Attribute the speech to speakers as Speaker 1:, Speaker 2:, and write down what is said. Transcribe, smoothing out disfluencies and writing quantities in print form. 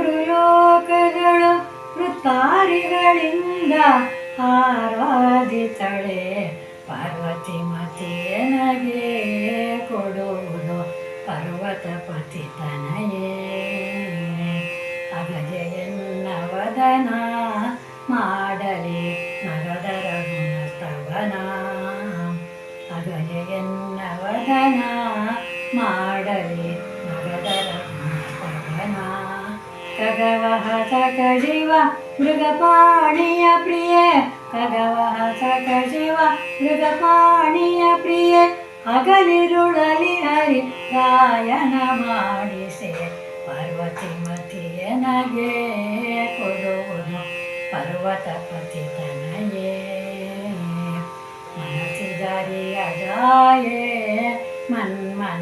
Speaker 1: ಮೂರು ಲೋಕಗಳು ವೃತ್ತಾರಿಗಳಿಂದ ಆರಾಧಿತಳೆ ಪಾರ್ವತಿ ಮತಿಯನಗೆ ಕೊಡುವುದು ಪರ್ವತಪತಿ ತನಯೇ. ಅಗಜೆಯನ್ನವದನ ಮಾಡಲಿ ನರದರ ಗುಣಸ್ತವನ. ಅಗಜೆಯನ್ನವದನ ಮಾಡಲಿ ನರದರ ಗುಣಸ್ತವನ. ಖಗವಹಸ ಕಜಿವ ಮೃಗಪಾಣಿಯ ಪ್ರಿಯೆ. ಖಗವಹಸ ಕಜಿವ ಮೃಗಪಾಣಿಯ ಪ್ರಿಯೆ. ಹಗಲಿರುಳಲಿ ಹರಿ ಗಾಯನ ಮಾಡಿಸೆ ಪಾರ್ವತಿ ಮತಿಯನಗೆ ಕೊಡುವುದು ಪರ್ವತಪತಿ ತನಯೇ. ಮನಸಿದರಿಯ ಜಾಯೇ ಮನ್ಮನ